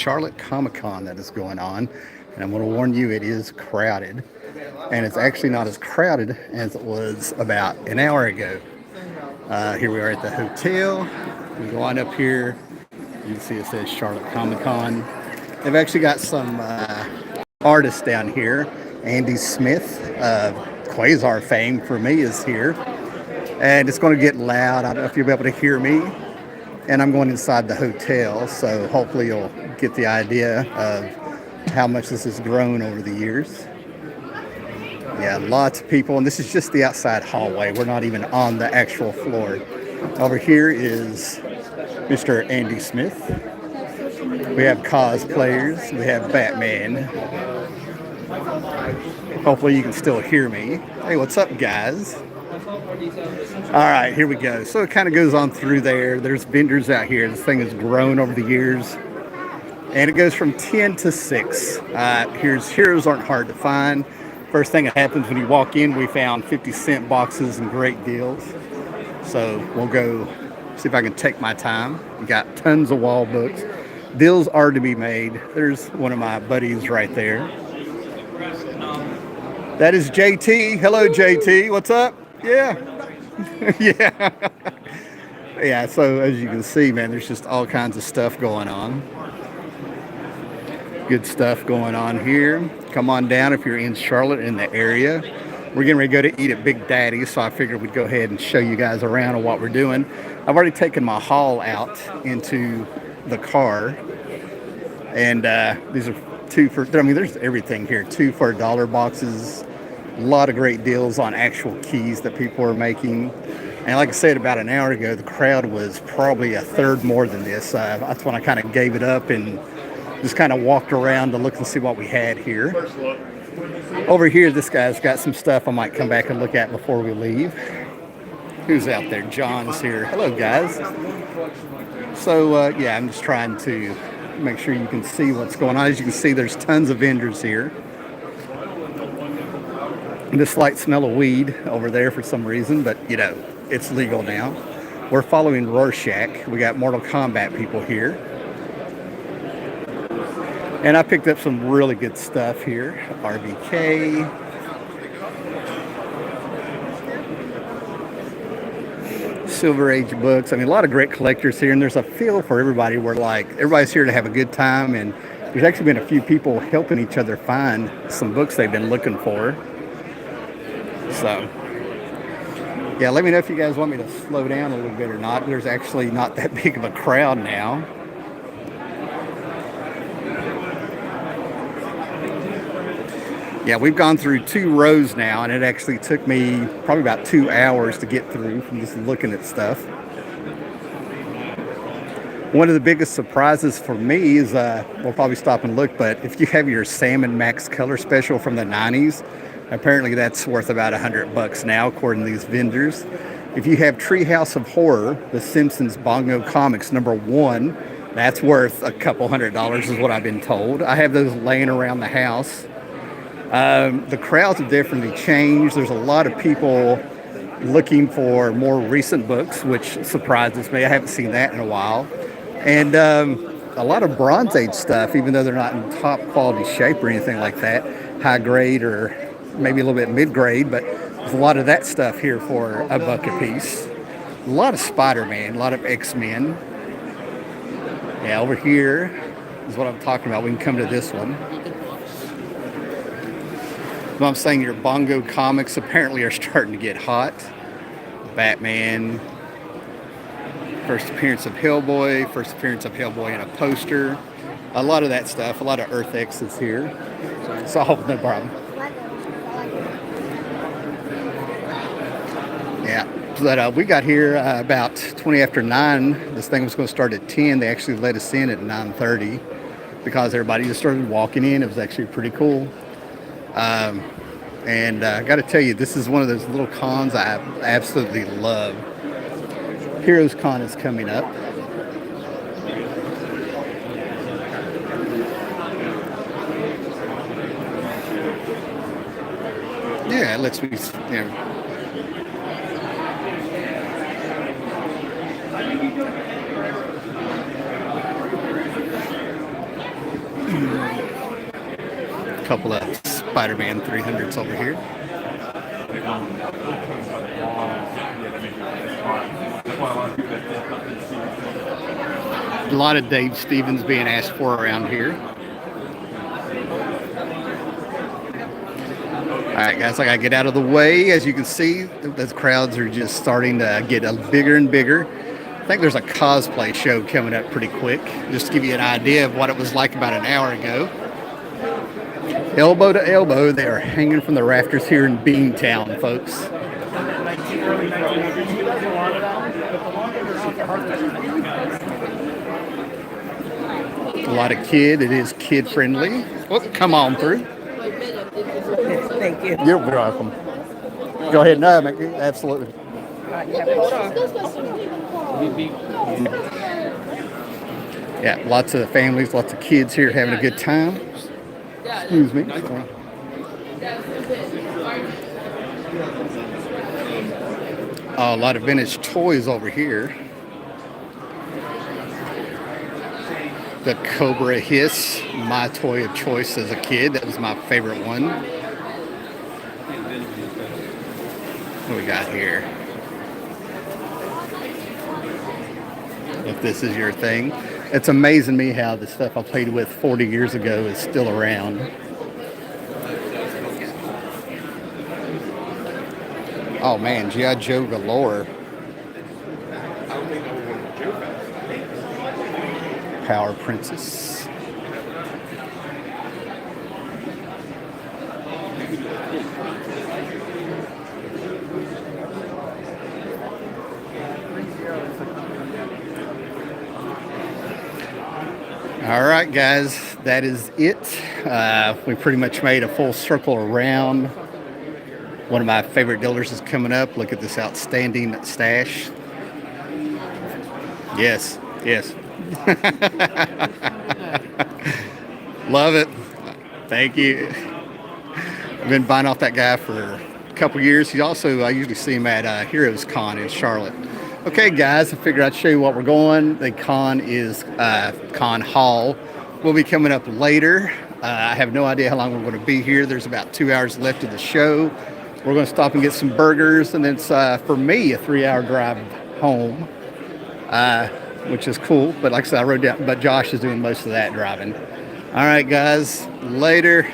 Charlotte Comic Con that is going on. And I'm going to warn you, it is crowded. And it's actually not as crowded as it was about an hour ago. Here we are at the hotel. We go on up here. You can see it says Charlotte Comic Con. They've actually got some artists down here. Andy Smith of Quasar fame for me is here. And it's going to get loud. I don't know if you'll be able to hear me. And I'm going inside the hotel, so hopefully you'll get the idea of how much this has grown over the years. Yeah, lots of people, and this is just the outside hallway. We're not even on the actual floor. Over here is Mr. Andy Smith. We have cosplayers. We have Batman. Hopefully you can still hear me. Hey, what's up, guys? All right, here we go. So it kind of goes on through there. There's vendors out here. This thing has grown over the years. And it goes from 10 to 6. Heroes aren't hard to find. First thing that happens when you walk in, we found 50-cent boxes and great deals. So we'll go see if I can take my time. We got tons of wall books. Deals are to be made. There's one of my buddies right there. That is JT. Hello, JT. What's up? Yeah. Yeah. Yeah, so as you can see, man, there's just all kinds of stuff going on. Good stuff going on here. Come on down if you're in Charlotte, in the area. We're getting ready to go to eat at Big Daddy, so I figured we'd go ahead and show you guys around on what we're doing. I've already taken my haul out into the car. And these are there's everything here. 2 for $1 boxes. A lot of great deals on actual keys that people are making. And like I said, about an hour ago, the crowd was probably a third more than this. That's when I kind of gave it up and just kind of walked around to look and see what we had here. Over here, this guy's got some stuff I might come back and look at before we leave. Who's out there? John's here. Hello, guys. So, yeah, I'm just trying to make sure you can see what's going on. As you can see, there's tons of vendors here. This slight smell of weed over there for some reason, but, you know, it's legal now. We're following Rorschach. We got Mortal Kombat people here. And I picked up some really good stuff here. RBK. Silver Age books. I mean, a lot of great collectors here, and there's a feel for everybody where, like, everybody's here to have a good time, and there's actually been a few people helping each other find some books they've been looking for. So, yeah, let me know if you guys want me to slow down a little bit or not. There's actually not that big of a crowd now. Yeah, we've gone through 2 rows now, and it actually took me probably about 2 hours to get through from just looking at stuff. One of the biggest surprises for me is, we'll probably stop and look, but if you have your Salmon Max Color Special from the 90s, apparently that's worth about $100 now, according to these vendors. If you have Treehouse of Horror, The Simpsons Bongo Comics #1, that's worth a couple $100 is what I've been told. I have those laying around the house. The crowds have definitely changed. There's a lot of people looking for more recent books, which surprises me. I haven't seen that in a while. And a lot of Bronze Age stuff, even though they're not in top quality shape or anything like that, high grade or maybe a little bit mid-grade, but there's a lot of that stuff here for $1 a piece. A lot of Spider-Man, a lot of X-Men. Yeah, over here is what I'm talking about. We can come to this one. Well, I'm saying your Bongo comics apparently are starting to get hot. Batman, first appearance of Hellboy in a poster. A lot of that stuff, a lot of Earth X's here. So, no problem. Yeah, but we got here about 20 after 9. This thing was going to start at 10. They actually let us in at 9:30 because everybody just started walking in. It was actually pretty cool. And I got to tell you, this is one of those little cons I absolutely love. Heroes Con is coming up. Yeah, it lets me, you know. couple of Spider-Man 300s over here. A lot of Dave Stevens being asked for around here. All right, guys, I gotta get out of the way. As you can see, the crowds are just starting to get bigger and bigger. I think there's a cosplay show coming up pretty quick, just to give you an idea of what it was like about an hour ago. Elbow to elbow, they are hanging from the rafters here in Beantown, folks. A lot of kid. It is kid friendly. Oh, come on through. Thank you. You're welcome. Go ahead. No, absolutely. Yeah, lots of families, lots of kids here having a good time. Excuse me. A lot of vintage toys over here. The Cobra Hiss, my toy of choice as a kid. That was my favorite one. What we got here? If this is your thing. It's amazing me how the stuff I played with 40 years ago is still around. Oh man, G.I. Joe galore. Power Princess. All right, guys, that is it. We pretty much made a full circle around. One of my favorite dealers is coming up. Look at this outstanding stash. Yes, yes. Love it. Thank you. I've been buying off that guy for a couple years. He also, I usually see him at Heroes Con in Charlotte. Okay, guys, I figured I'd show you what we're going. The con is Con Hall. Will be coming up later. I have no idea how long we're going to be here. There's about 2 hours left of the show. We're going to stop and get some burgers, and it's, for me, a 3-hour drive home, which is cool. But like I said, I rode down, but Josh is doing most of that driving. All right, guys, later.